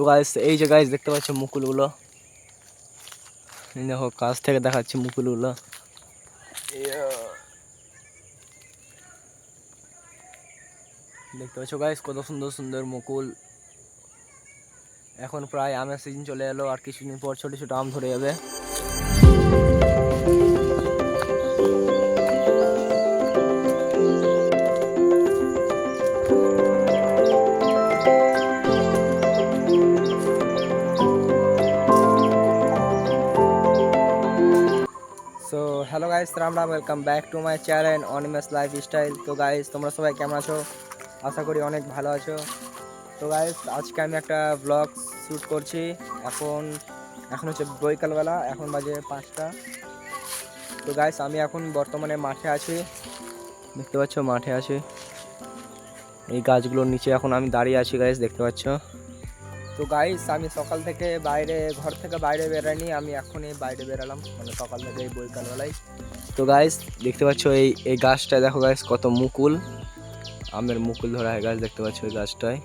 তো গাইস এই যে গাইস দেখতে পাচ্ছ মুকুলগুলো, দেখো কাছ থেকে দেখাচ্ছি মুকুলগুলো। দেখতে পাচ্ছ গাইস কত সুন্দর সুন্দর মুকুল। এখন প্রায় আমের সিজন চলে এলো, আর কিছুদিন পর ছোট ছোট আম ধরে যাবে। So hello guys, Ram Ram, welcome back to my channel Animesh lifestyle. তো গাইস তোমরা সবাই কেমন আছো? আশা করি অনেক ভালো আছো। তো গাইস আজকে আমি একটা ব্লগ শ্যুট করছি। এখন হচ্ছে বৈকালবেলা, এখন বাজে 5টা। তো গাইস আমি এখন বর্তমানে মাঠে আছি, দেখতে পাচ্ছ মাঠে আছি। এই গাছগুলোর নিচে এখন আমি দাঁড়িয়ে আছি গাইস, দেখতে পাচ্ছ। তো গাইস আমি সকাল থেকে ঘর থেকে বাইরে বেরাইনি, আমি এখনই বাইরে বেরালাম, মানে সকাল থেকে এই বৈকালবেলায়। তো গাইস দেখতে পাচ্ছ এই গাছটা দেখো গাইস, কত মুকুল, আমের মুকুল ধরা হয় গাছ, দেখতে পাচ্ছ ওই গাছটায়।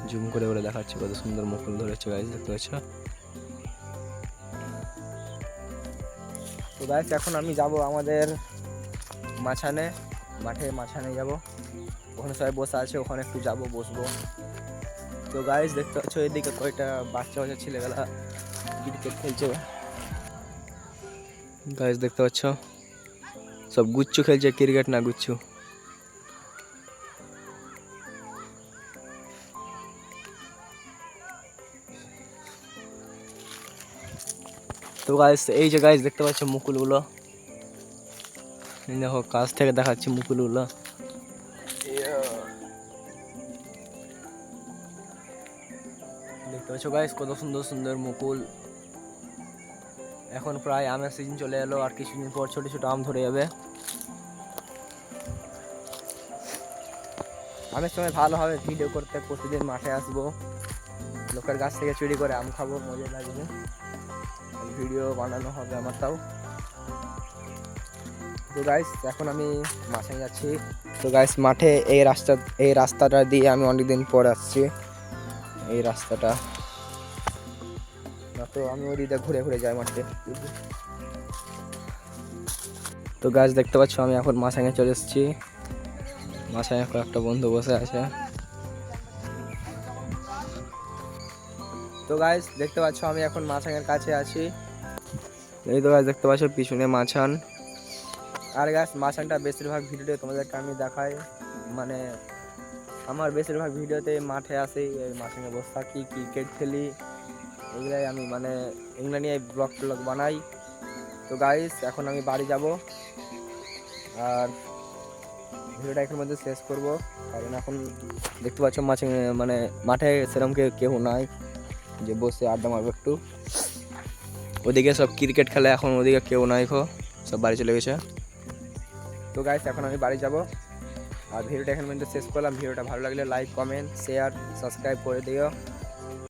জুম করে করে দেখাচ্ছে কত সুন্দর মুকুল ধরেছে গাইস, দেখতে পাচ্ছ। তো গাইস এখন আমি যাব আমাদের মাঠে মাছানে যাব, ওখানে সবাই বসে আছে, ওখানে একটু যাব, বসবো। তো গাইস দেখতে পাচ্ছ এদিকে কয়টা বাচ্চা ছেলেবেলা ক্রিকেট খেলছে গাইস, দেখতে পাচ্ছ সব গুচ্ছু খেলছে, ক্রিকেট না গুচ্ছু। তো গাইস এই যে গাইস দেখতে পাচ্ছ মুকুলগুলো, দেখো কাছ থেকে দেখাচ্ছি মুকুলগুলো। দেখতে পাচ্ছ গাইস কত সুন্দর সুন্দর মুকুল। এখন প্রায় আমের সিজন চলে এলো, আর কিছুদিন পর ছোট ছোট আম ধরে যাবে। আমের সময় ভালো হবে ভিডিও করতে, প্রতিদিন মাঠে আসবো, লোকের গাছ থেকে চুরি করে আম খাবো, মজা লাগবে, ভিডিও বানানো হবে আমার। তাও তো গাইস এখন আমি মাঠে যাচ্ছি। তো গাইস মাঠে এই রাস্তাটা দিয়ে আমি অনেকদিন পর আসছি, এই রাস্তাটা না তো আমি ওদিকে ঘুরে ঘুরে যাই মাঠে। তো গাছ দেখতে পাচ্ছ আমি এখন মাছাঙে চলে এসেছি, মাছাঙে কয়েকটা বন্ধু বসে আছে। তো গাইস দেখতে পাচ্ছ আমি এখন মাছাঙের কাছে আছি, এই তো গাছ দেখতে পাচ্ছ পিছনে মাছান। আর গাছ মাছানটা বেশিরভাগ ভিডিওতে তোমাদেরকে আমি দেখাই, মানে আমার বেশিরভাগ ভিডিওতে মাঠে আসি, এই মাছাঙে বসে থাকি, ক্রিকেট খেলি, এগুলাই আমি মানে এগুলো নিয়ে ব্লগ ট্লগ বানাই। তো গাইস এখন আমি বাড়ি যাব, আর ভিডিওটা এখানের মধ্যে শেষ করব, কারণ এখন দেখতে পাচ্ছ মানে মাঠে সেরকম কেউ নাই যে বসে আড্ডা মারবো একটু। ওদিকে সব ক্রিকেট খেলে, এখন ওদিকে কেউ নাই, সব বাড়ি চলে গেছে। তো গাইস এখন আমি বাড়ি যাব, আর ভিডিওটা এখানের মধ্যে শেষ করলাম। ভিডিওটা ভালো লাগলে লাইক, কমেন্ট, শেয়ার, সাবস্ক্রাইব করে দিও।